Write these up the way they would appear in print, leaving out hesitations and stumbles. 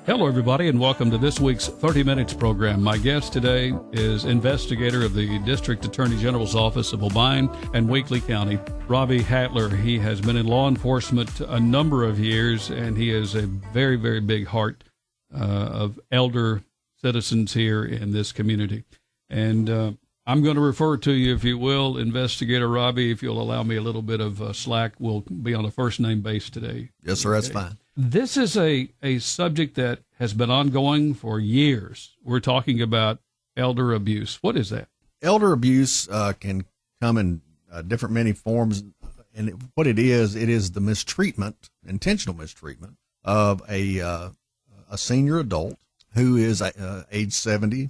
Hello, everybody, and welcome to this week's 30 Minutes program. My guest today is investigator of the District Attorney General's Office of Obion and Weakley County, Robbie Hatler. He has been in law enforcement a number of years, and he has a very, very big heart of elder citizens here in this community. And I'm going to refer to you, if you will, Investigator Robbie. If you'll allow me a little bit of slack, we'll be on a first-name base today. Yes, sir, that's fine. This is a subject that has been ongoing for years. We're talking about elder abuse. What is that? Elder abuse can come in different many forms, and what it is the mistreatment, intentional mistreatment of a senior adult who is age 70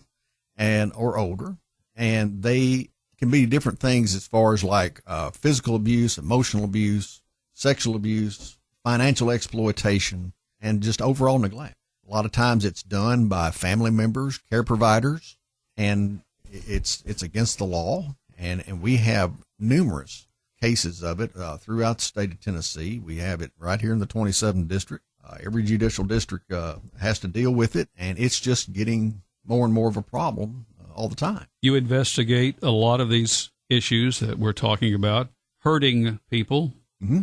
and or older, and they can be different things as far as like physical abuse, emotional abuse, sexual abuse, financial exploitation, and just overall neglect. A lot of times it's done by family members, care providers, and it's against the law. And we have numerous cases of it throughout the state of Tennessee. We have it right here in the 27th district. Every judicial district has to deal with it, and it's just getting more and more of a problem all the time. You investigate a lot of these issues that we're talking about, hurting people,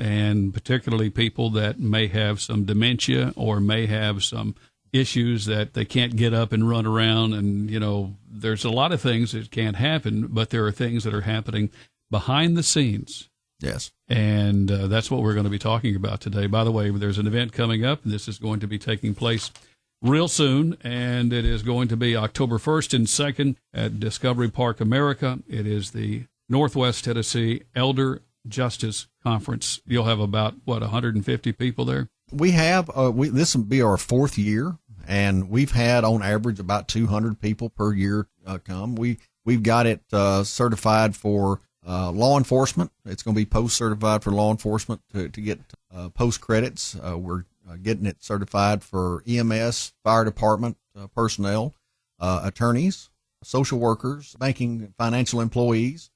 and particularly people that may have some dementia or may have some issues that they can't get up and run around. And, you know, there's a lot of things that can't happen, but there are things that are happening behind the scenes. Yes. And that's what we're going to be talking about today. By the way, there's an event coming up. This is going to be taking place real soon, and it is going to be October 1st and 2nd at Discovery Park, America. It is the Northwest Tennessee Elder Justice Conference. You'll have about, 150 people there? We have, this will be our fourth year, and we've had on average about 200 people per year come. We've got it certified for law enforcement. It's going to be post-certified for law enforcement to get post credits. We're getting it certified for EMS, fire department personnel, attorneys, social workers, banking and financial employees.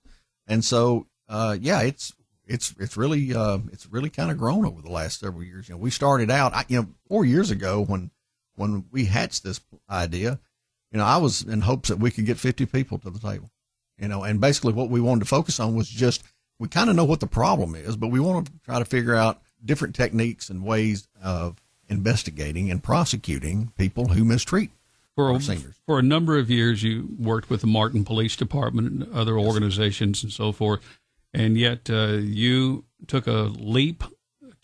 And so, it's really kind of grown over the last several years. You know, we started out, 4 years ago when we hatched this idea, I was in hopes that we could get 50 people to the table, and basically what we wanted to focus on was just, we kind of know what the problem is, but we want to try to figure out different techniques and ways of investigating and prosecuting people who mistreat our seniors. For a number of years, you worked with the Martin Police Department and other organizations and so forth. And yet you took a leap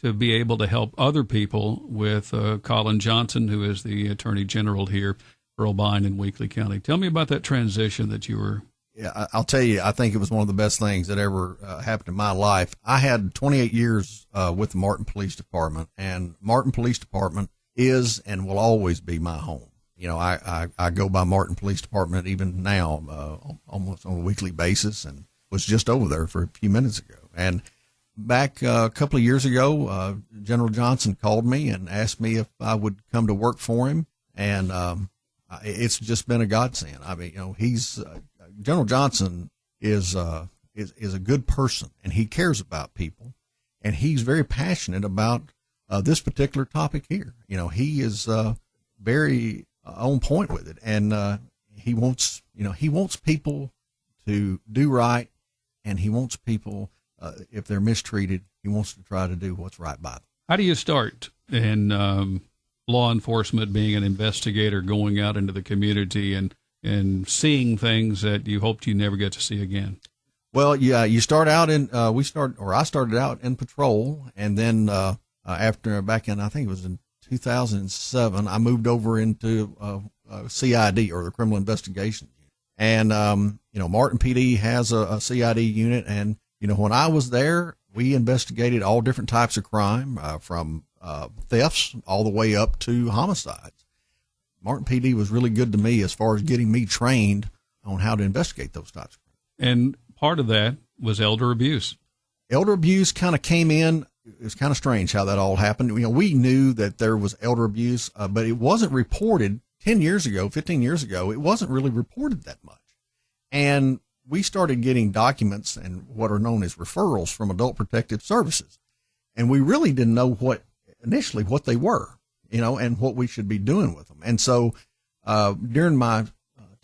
to be able to help other people with Colin Johnson, who is the Attorney General here for Obion and Weakley County. Tell me about that transition that you were. Yeah, I'll tell you, I think it was one of the best things that ever happened in my life. I had 28 years with the Martin Police Department, and Martin Police Department is and will always be my home. I go by Martin Police Department even now, almost on a weekly basis, and was just over there for a few minutes ago. And back a couple of years ago, General Johnson called me and asked me if I would come to work for him. And it's just been a godsend. I mean, he's General Johnson is a good person, and he cares about people, and he's very passionate about this particular topic here. He is very on point with it, and he wants people to do right. And he wants people, if they're mistreated, he wants to try to do what's right by them. How do you start in law enforcement, being an investigator, going out into the community and seeing things that you hoped you never get to see again? Well, yeah, you start out I started out in patrol, and then back in, I think it was in 2007, I moved over into CID, or the Criminal Investigation. And, Martin PD has a CID unit. And, when I was there, we investigated all different types of crime, from thefts all the way up to homicides. Martin PD was really good to me as far as getting me trained on how to investigate those types of crimes. And part of that was elder abuse. Elder abuse kind of came in. It was kind of strange how that all happened. We knew that there was elder abuse, but it wasn't reported 10 years ago, 15 years ago. It wasn't really reported that much. And we started getting documents and what are known as referrals from Adult Protective Services. And we really didn't know initially what they were. and what we should be doing with them. And so during my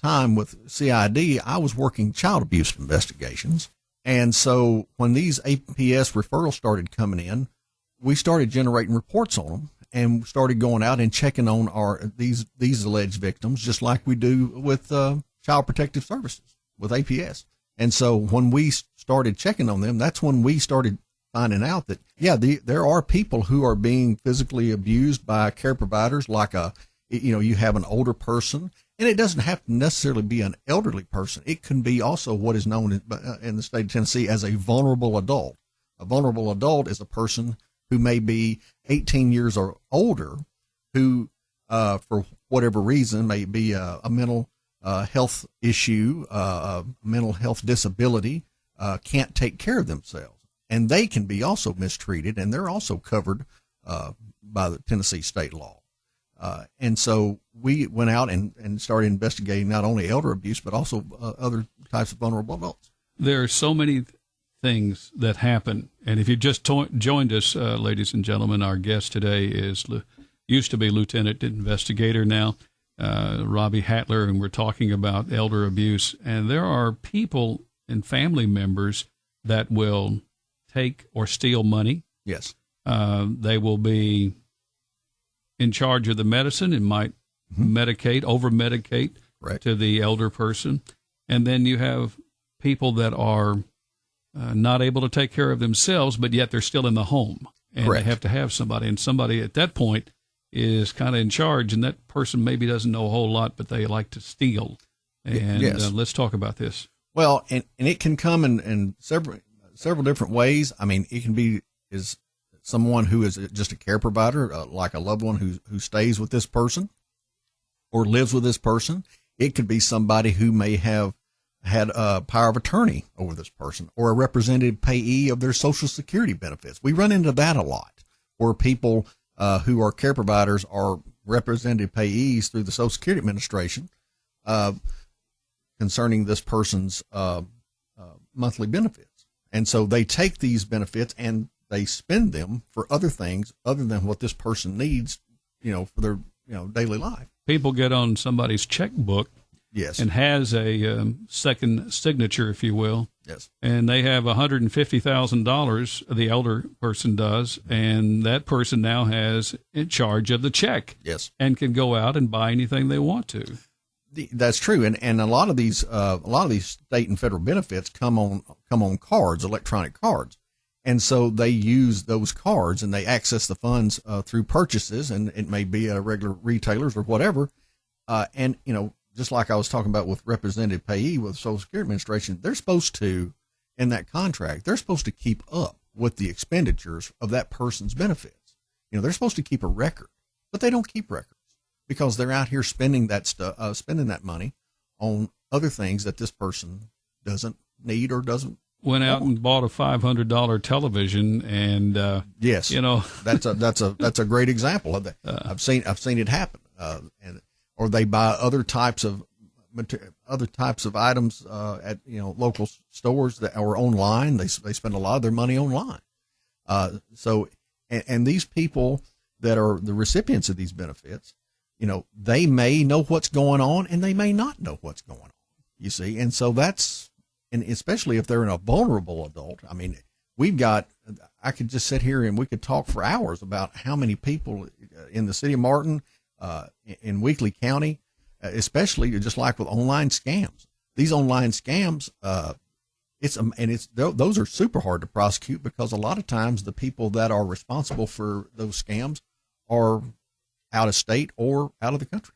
time with CID, I was working child abuse investigations. And so when these APS referrals started coming in, we started generating reports on them and started going out and checking on these alleged victims, just like we do with Child Protective Services with APS. And so when we started checking on them, that's when we started finding out that, there are people who are being physically abused by care providers, like you have an older person, and it doesn't have to necessarily be an elderly person. It can be also what is known in the state of Tennessee as a vulnerable adult. A vulnerable adult is a person who may be 18 years or older, who, for whatever reason, may be a mental health issue, a mental health disability, can't take care of themselves. And they can be also mistreated, and they're also covered by the Tennessee state law. And so we went out and started investigating not only elder abuse, but also other types of vulnerable adults. There are so many things that happen. And if you just joined us, ladies and gentlemen, our guest today used to be Lieutenant Investigator, now Robbie Hatler, and we're talking about elder abuse. And there are people and family members that will take or steal money. Yes. They will be in charge of the medicine and might over-medicate to the elder person. And then you have people that are not able to take care of themselves, but yet they're still in the home. And they have to have somebody. And somebody at that point is kind of in charge, and that person maybe doesn't know a whole lot, but they like to steal. And let's talk about this. Well, and it can come in several different ways. I mean, it can be is someone who is just a care provider, like a loved one who stays with this person or lives with this person. It could be somebody who may have had a power of attorney over this person, or a representative payee of their Social Security benefits. We run into that a lot, where people who are care providers are representative payees through the Social Security Administration concerning this person's monthly benefits. And so they take these benefits and they spend them for other things other than what this person needs, for their, daily life. People get on somebody's checkbook. Yes. And has a second signature, if you will. Yes. And they have $150,000, the elder person does, and that person now has in charge of the check. Yes. And can go out and buy anything they want to. That's true. And a lot of these state and federal benefits come on cards, electronic cards. And so they use those cards and they access the funds through purchases, and it may be regular retailers or whatever. And just like I was talking about with representative payee with the Social Security Administration, they're supposed to, in that contract, they're supposed to keep up with the expenditures of that person's benefits. They're supposed to keep a record, but they don't keep records because they're out here spending that money on other things that this person doesn't need or doesn't. Went out and bought a $500 television, and yes, that's a great example of that. I've seen it happen, or they buy other types of items at local stores that are online. They spend a lot of their money online. So these people that are the recipients of these benefits, they may know what's going on and they may not know what's going on. You see, and so and especially if they're a vulnerable adult. I mean, I could just sit here and we could talk for hours about how many people in the city of Martin, in Weakley County, especially just like with online scams. These online scams, those are super hard to prosecute because a lot of times the people that are responsible for those scams are out of state or out of the country.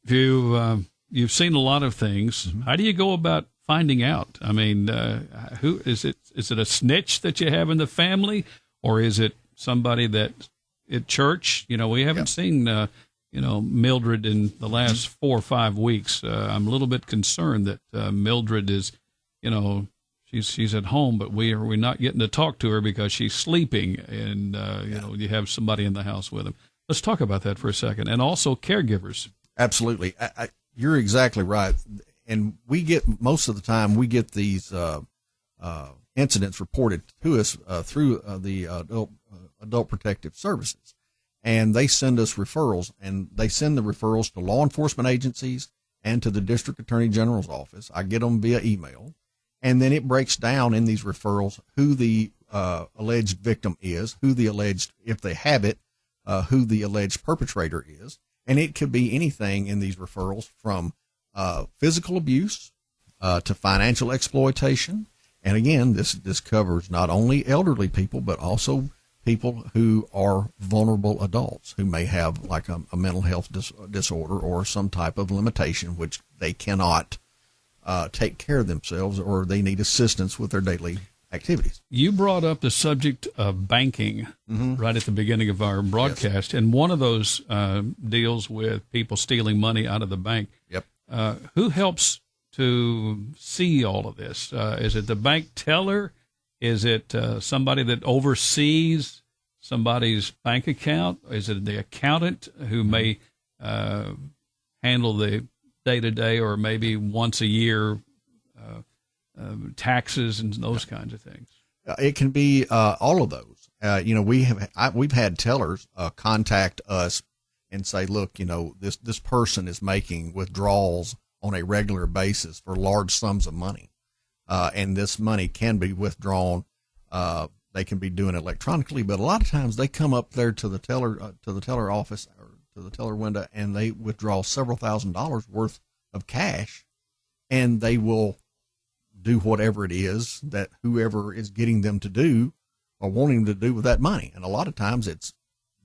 You've seen a lot of things. Mm-hmm. How do you go about finding out? I mean, who is it? Is it a snitch that you have in the family, or is it somebody that at church? We haven't seen, Mildred in the last 4 or 5 weeks. I'm a little bit concerned that Mildred is, she's at home, but we're not getting to talk to her because she's sleeping, and you have somebody in the house with him. Let's talk about that for a second, and also caregivers. Absolutely, you're exactly right. And most of the time we get these incidents reported to us through the Adult Protective Services. and they send us referrals, and they send the referrals to law enforcement agencies and to the district attorney general's office. I get them via email, and then it breaks down in these referrals who the alleged victim is, who the alleged, if they have it, who the alleged perpetrator is. And it could be anything in these referrals from physical abuse to financial exploitation. And again, this covers not only elderly people, but also people who are vulnerable adults who may have like a mental health disorder or some type of limitation which they cannot take care of themselves, or they need assistance with their daily activities. You brought up the subject of banking right at the beginning of our broadcast, yes. And one of those deals with people stealing money out of the bank. Yep. Who helps to see all of this? Is it the bank teller? Is it somebody that oversees somebody's bank account? Is it the accountant who may handle the day-to-day or maybe once a year taxes and those kinds of things? It can be all of those. We've had tellers contact us and say, look, this person is making withdrawals on a regular basis for large sums of money. And this money can be withdrawn. They can be doing it electronically, but a lot of times they come up there to the teller office or to the teller window, and they withdraw several $1,000s worth of cash, and they will do whatever it is that whoever is getting them to do or wanting to do with that money. And a lot of times it's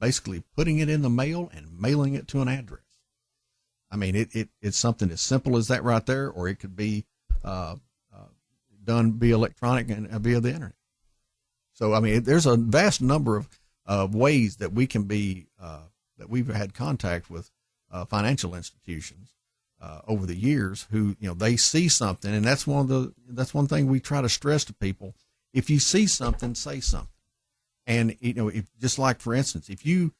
basically putting it in the mail and mailing it to an address. I mean, it's something as simple as that right there, or it could be done via electronic and via the internet. So, I mean, there's a vast number of ways that we can be, that we've had contact with financial institutions over the years who, they see something, and that's one thing we try to stress to people. If you see something, say something. And, if just like, for instance, if you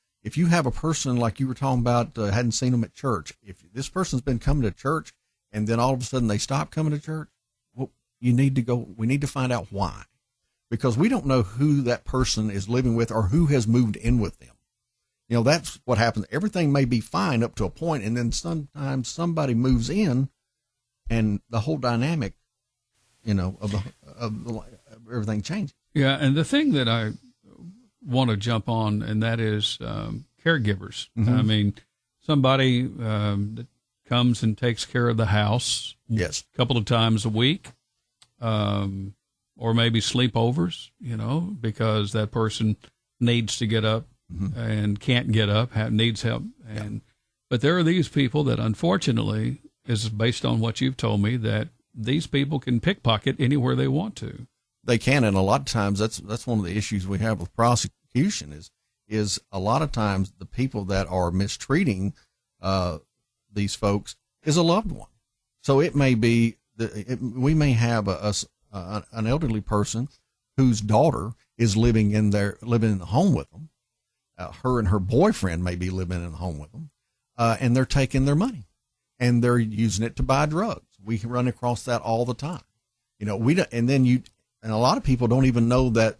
have a person like you were talking about, hadn't seen them at church, if this person's been coming to church and then all of a sudden they stop coming to church, well, we need to find out why, because we don't know who that person is living with or who has moved in with them. That's what happens. Everything may be fine up to a point, and then sometimes somebody moves in and the whole dynamic, of everything changes. Yeah. And the thing that I want to jump on, and that is caregivers. Mm-hmm. I mean, somebody that comes and takes care of the house, yes, a couple of times a week, or maybe sleepovers, because that person needs to get up mm-hmm. and can't get up, needs help. But there are these people that, unfortunately, is based on what you've told me, that these people can pickpocket anywhere they want to. They can, and a lot of times that's one of the issues we have with prosecution is a lot of times the people that are mistreating these folks is a loved one. So it may be we may have an elderly person whose daughter is living in the home with them. Her and her boyfriend may be living in the home with them, and they're taking their money and they're using it to buy drugs. We run across that all the time. And a lot of people don't even know that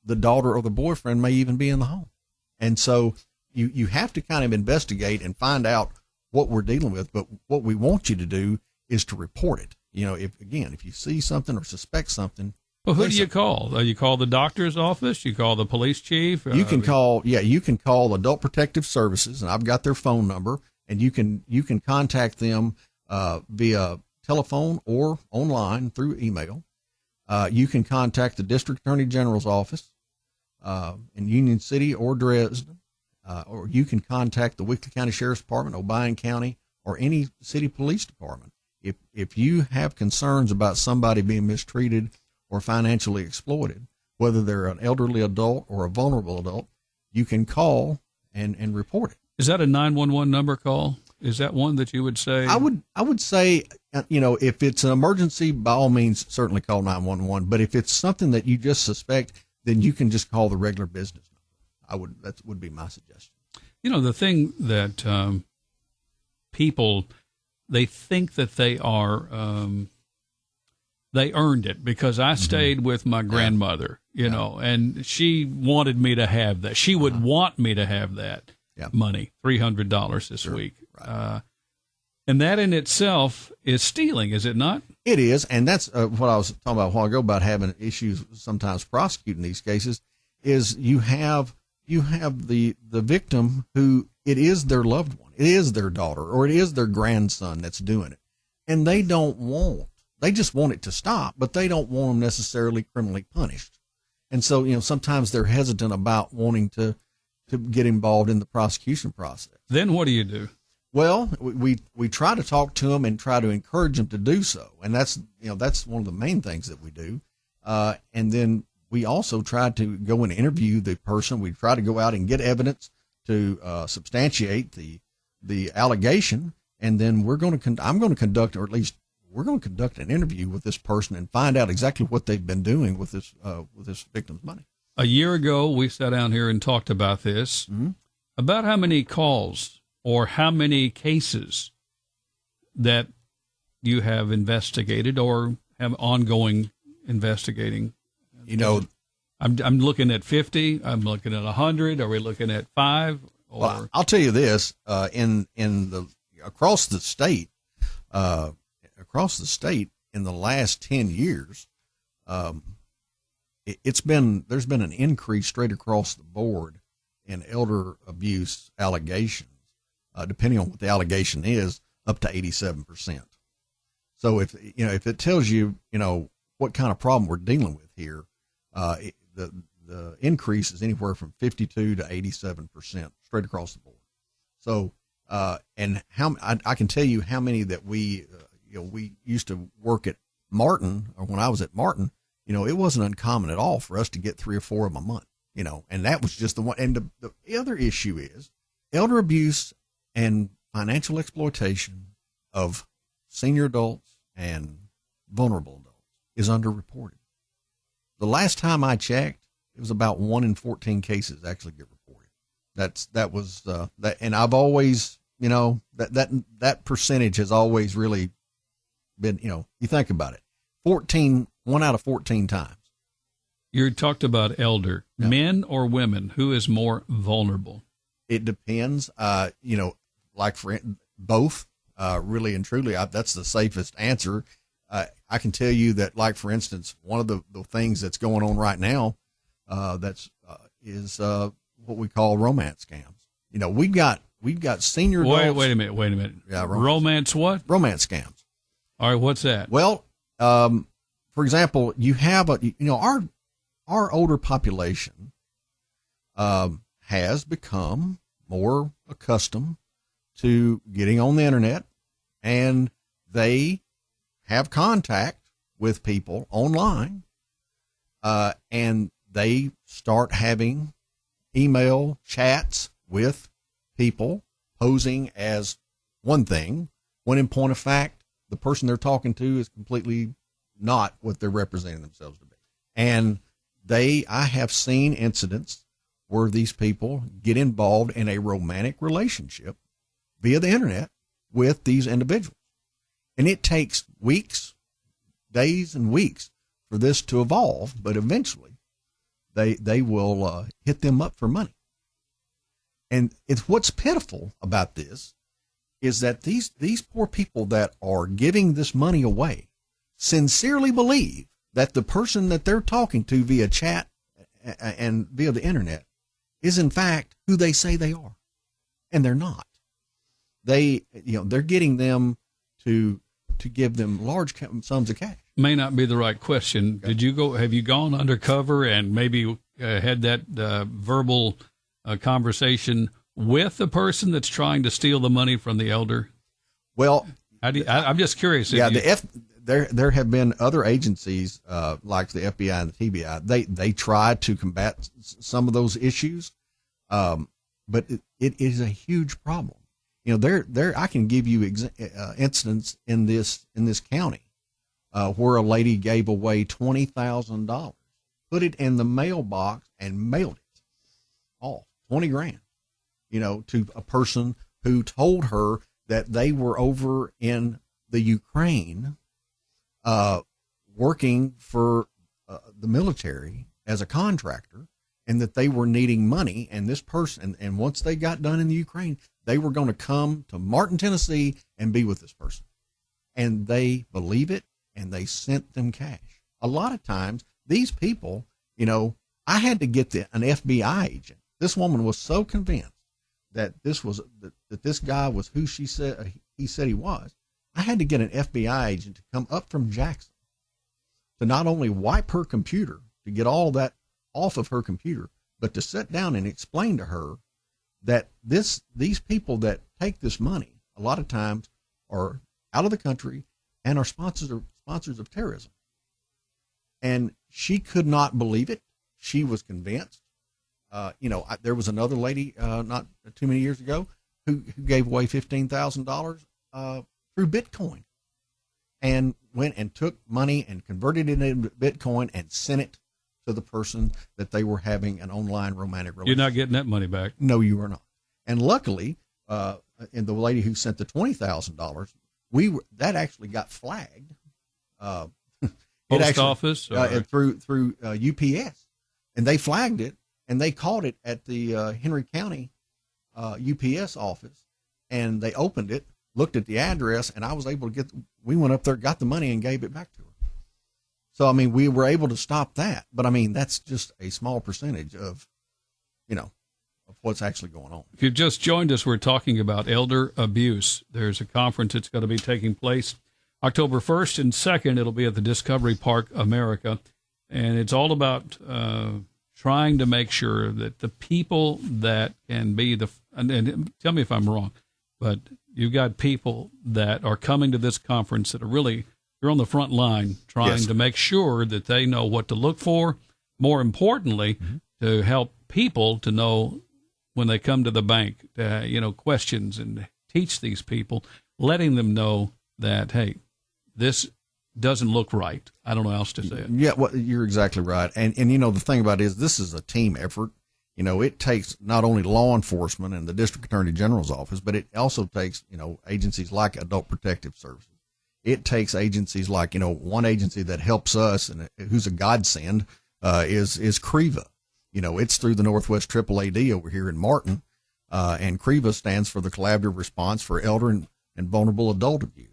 the daughter or the boyfriend may even be in the home. And so you have to kind of investigate and find out what we're dealing with. But what we want you to do is to report it. If you see something or suspect something. Well, who do you call? You call the doctor's office? You call the police chief? You can call Adult Protective Services, and I've got their phone number, and you can contact them via telephone or online through email. You can contact the District Attorney General's office in Union City or Dresden, or you can contact the Weakley County Sheriff's Department, Obion County, or any city police department. If you have concerns about somebody being mistreated or financially exploited, whether they're an elderly adult or a vulnerable adult, you can call and report it. Is that a 911 number call? Is that one that you would say? I would say, if it's an emergency, by all means, certainly call 911. But if it's something that you just suspect, then you can just call the regular business number. That would be my suggestion. The thing that people, they think that they are they earned it because I stayed with my grandmother, you know, and she wanted me to have that. She would want me to have that money, $300 this week. Right. And that in itself is stealing, is it not? It is, and that's what I was talking about a while ago about having issues sometimes prosecuting these cases. Is you have the victim who it is their loved one, it is their daughter, or it is their grandson that's doing it, and they just want it to stop, but they don't want them necessarily criminally punished, and so sometimes they're hesitant about wanting to get involved in the prosecution process. Then what do you do? Well, we try to talk to them and try to encourage them to do so, and that's one of the main things that we do. And then we also try to go and interview the person. We try to go out and get evidence to substantiate the allegation, and then we're going to conduct an interview with this person and find out exactly what they've been doing with this victim's money. A year ago, we sat down here and talked about this, about how many calls or how many cases that you have investigated or have ongoing investigating. I'm looking at 50. I'm looking at 100. Are we looking at 5? Or? Well, I'll tell you this: across the state, in the last 10 years, there's been an increase straight across the board in elder abuse allegations. Depending on what the allegation is, up to 87%. So if it tells you, what kind of problem we're dealing with here, the increase is anywhere from 52 to 87% straight across the board. So, and I can tell you how many that we used to work at Martin, or when I was at Martin, it wasn't uncommon at all for us to get 3 or 4 of them a month, and that was just the one. And the other issue is elder abuse and financial exploitation of senior adults and vulnerable adults is underreported. The last time I checked, it was about 1 in 14 cases actually get reported. That was and I've always, that percentage has always really been, you think about it, 1 out of 14 times. You talked about elder, men or women, who is more vulnerable? It depends, like for both, really and truly, that's the safest answer. I can tell you that, like, for instance, one of the things that's going on right now, is what we call romance scams. We've got senior adults. Wait a minute. Yeah, romance what? Romance scams. All right, what's that? Well, for example, you have our older population, has become more accustomed to getting on the internet, and they have contact with people online, and they start having email chats with people posing as one thing, when in point of fact, the person they're talking to is completely not what they're representing themselves to be. And I have seen incidents where these people get involved in a romantic relationship via the internet with these individuals. And it takes weeks, days and weeks for this to evolve, but eventually they will hit them up for money. And it's what's pitiful about this is that these poor people that are giving this money away sincerely believe that the person that they're talking to via chat and via the internet is in fact who they say they are, and they're not. They're getting them to give them large sums of cash. May not be the right question. Okay. Have you gone undercover and maybe had that verbal conversation with the person that's trying to steal the money from the elder? Well, I'm just curious. Yeah, there have been other agencies like the FBI and the TBI. They try to combat some of those issues, but it is a huge problem. I can give you incidents in this county where a lady gave away $20,000, put it in the mailbox and mailed it off, $20,000, to a person who told her that they were over in the Ukraine, working for the military as a contractor, and that they were needing money. And this person, and once they got done in the Ukraine, they were going to come to Martin, Tennessee and be with this person. And they believe it, and they sent them cash. A lot of times, these people, you know, I had to get an FBI agent. This woman was so convinced that this guy was who he said he was. I had to get an FBI agent to come up from Jackson to not only wipe her computer, to get all that off of her computer, but to sit down and explain to her that these people that take this money a lot of times are out of the country and are sponsors of terrorism. And she could not believe it. She was convinced. There was another lady not too many years ago who gave away $15,000 through Bitcoin, and went and took money and converted it into Bitcoin and sent it to the person that they were having an online romantic relationship. You're not getting that money back. No, you are not. And luckily, and the lady who sent the $20,000, that actually got flagged. Post office through UPS, and they flagged it, and they caught it at the Henry County UPS office, and they opened it, looked at the address, and I was able to we went up there, got the money, and gave it back to her. So, I mean, we were able to stop that, but I mean, that's just a small percentage of what's actually going on. If you've just joined us, we're talking about elder abuse. There's a conference that's going to be taking place October 1st and 2nd. It'll be at the Discovery Park America, and it's all about trying to make sure that the people that can be and tell me if I'm wrong, but you've got people that are coming to this conference that are really, you're on the front line trying to make sure that they know what to look for. More importantly, to help people to know when they come to the bank, questions, and teach these people, letting them know that, hey, this doesn't look right. I don't know how else to say it. Yeah, well, you're exactly right. And the thing about it is, this is a team effort. It takes not only law enforcement and the District Attorney General's office, but it also takes, agencies like Adult Protective Services. It takes agencies like, one agency that helps us and who's a godsend is CREVA. It's through the Northwest AAAD over here in Martin, and CREVA stands for the Collaborative Response for Elder and Vulnerable Adult Abuse.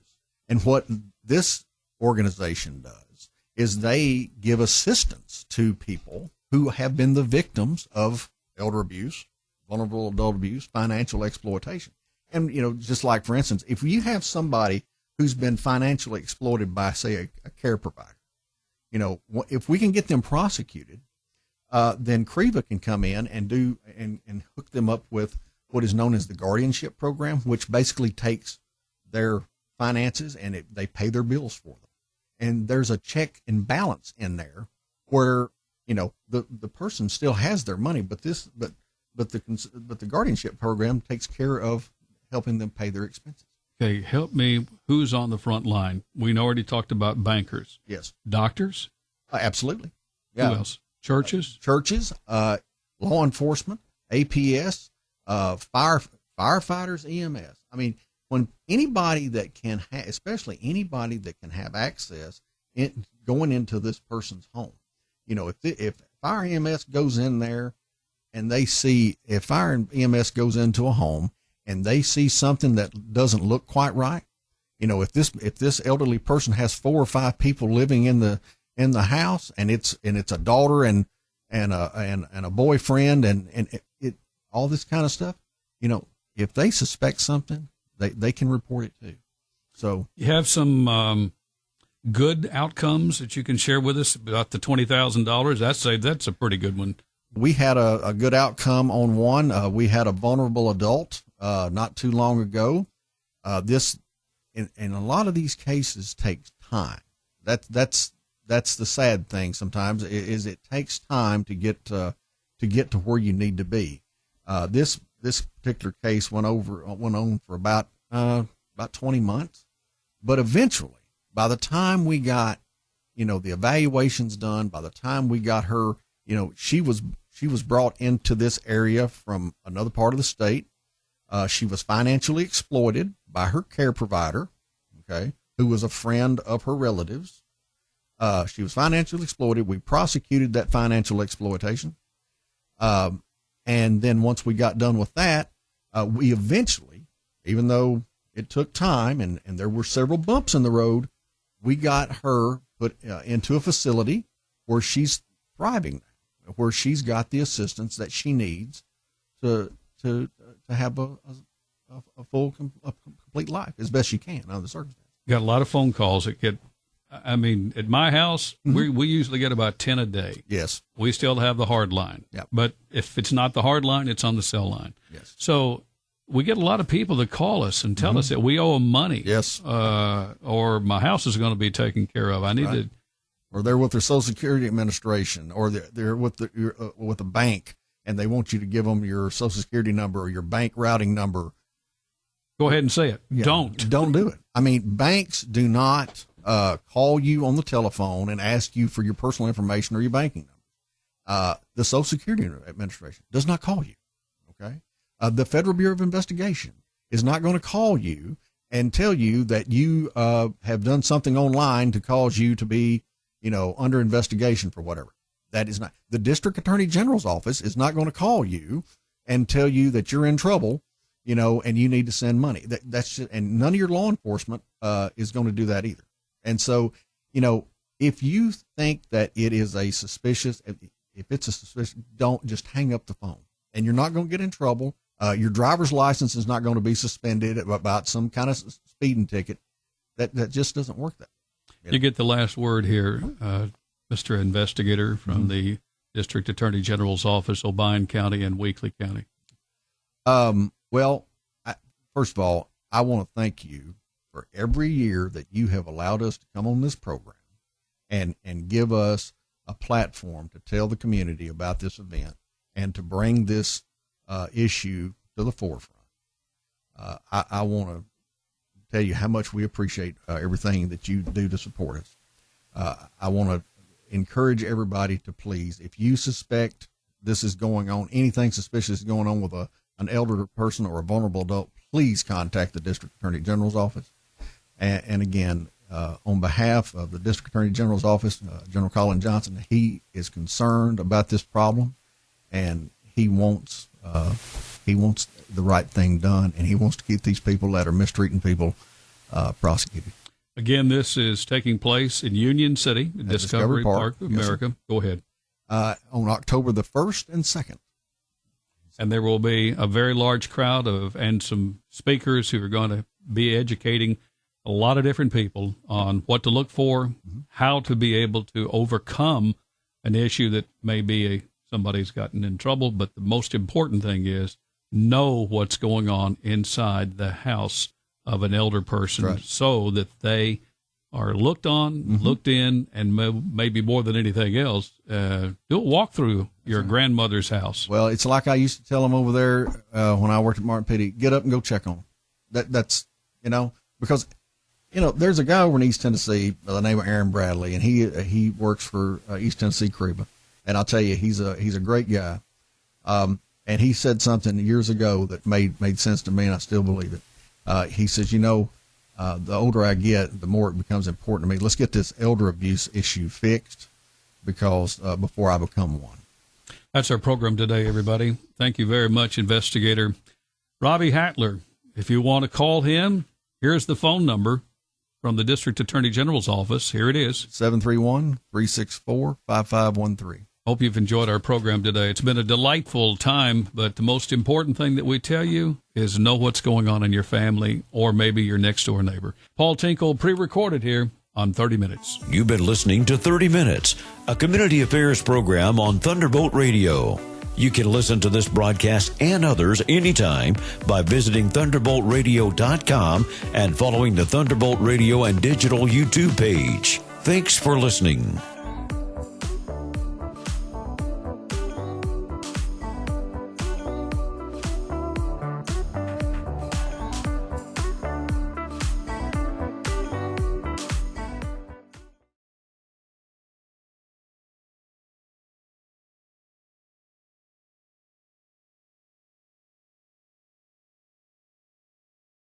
And what this organization does is they give assistance to people who have been the victims of elder abuse, vulnerable adult abuse, financial exploitation. And, just like, for instance, if you have somebody who's been financially exploited by, say, a care provider, if we can get them prosecuted, then CREVA can come in and and hook them up with what is known as the guardianship program, which basically takes their finances and they pay their bills for them. And there's a check and balance in there where, the person still has their money, but the guardianship program takes care of helping them pay their expenses. Okay, help me. Who's on the front line? We already talked about bankers. Yes. Doctors? Absolutely. Yeah. Who else? Churches? Churches, law enforcement, APS, firefighters, EMS. I mean, when anybody that can especially anybody that can have access going into this person's home, if fire EMS goes in there and if fire EMS goes into a home and they see something that doesn't look quite right, if this elderly person has 4 or 5 people living in the house, and it's a daughter and a boyfriend and it all this kind of stuff, if they suspect something, they can report it too. So you have some good outcomes that you can share with us about the $20,000. That's a pretty good one. We had a good outcome on one. We had a vulnerable adult not too long ago. This in a lot of these cases takes time. That's the sad thing sometimes is it takes time to get to where you need to be. This particular case went on for about 20 months, but eventually, by the time we got, the evaluations done, by the time we got her, she was brought into this area from another part of the state. She was financially exploited by her care provider, okay, who was a friend of her relatives. She was financially exploited. We prosecuted that financial exploitation. And then once we got done with that, we eventually, even though it took time and there were several bumps in the road, we got her put into a facility where she's thriving, where she's got the assistance that she needs to have a full, complete life as best she can under the circumstances. Got a lot of phone calls that get, I mean, at my house, we usually get about 10 a day. Yes. We still have the hard line. Yep. But if it's not the hard line, it's on the cell line. Yes. So we get a lot of people that call us and tell us that we owe them money. Yes. Or my house is going to be taken care of. I need to. Or they're with their Social Security Administration, or they're with a bank, and they want you to give them your Social Security number or your bank routing number. Go ahead and say it. Yeah, Don't do it. I mean, banks do not call you on the telephone and ask you for your personal information or your banking number. The Social Security Administration does not call you. Okay. The Federal Bureau of Investigation is not going to call you and tell you that you have done something online to cause you to be, under investigation for whatever. That is not. The District Attorney General's office is not going to call you and tell you that you're in trouble, and you need to send money. That's just, and none of your law enforcement is going to do that either. And so, if you think that it is a suspicious, if it's a suspicious, don't just hang up the phone. And you're not going to get in trouble. Your driver's license is not going to be suspended about some kind of speeding ticket. That just doesn't work that way. You get the last word here, Mr. Investigator from the District Attorney General's office, Obion County and Weakley County. Well, first of all, I want to thank you for every year that you have allowed us to come on this program and give us a platform to tell the community about this event and to bring this issue to the forefront. I want to tell you how much we appreciate everything that you do to support us. I want to encourage everybody to please, if you suspect this is going on, anything suspicious is going on with an elderly person or a vulnerable adult, please contact the District Attorney General's office. And again, on behalf of the District Attorney General's office, General Colin Johnson, he is concerned about this problem, and he wants the right thing done, and he wants to keep these people that are mistreating people prosecuted. Again, this is taking place in Union City, Discovery Park of America. Go ahead. On October the 1st and 2nd. And there will be a very large crowd and some speakers who are going to be educating a lot of different people on what to look for, how to be able to overcome an issue that may be somebody's gotten in trouble. But the most important thing is know what's going on inside the house of an elder person, so that they are looked on, looked in, and maybe more than anything else, do a walk through your grandmother's house. Well, it's like I used to tell them over there when I worked at Martin Petty, get up and go check on them. That's because, there's a guy over in East Tennessee by the name of Aaron Bradley, and he works for East Tennessee CREBA. And I'll tell you, he's a great guy. And he said something years ago that made sense to me, and I still believe it. He says, the older I get, the more it becomes important to me. Let's get this elder abuse issue fixed before I become one. That's our program today, everybody. Thank you very much, Investigator Robbie Hatler. If you want to call him, here's the phone number from the District Attorney General's office. Here it is. 731-364-5513. Hope you've enjoyed our program today. It's been a delightful time, but the most important thing that we tell you is know what's going on in your family or maybe your next-door neighbor. Paul Tinkle, pre-recorded here on 30 Minutes. You've been listening to 30 Minutes, a community affairs program on Thunderbolt Radio. You can listen to this broadcast and others anytime by visiting thunderboltradio.com and following the Thunderbolt Radio and Digital YouTube page. Thanks for listening.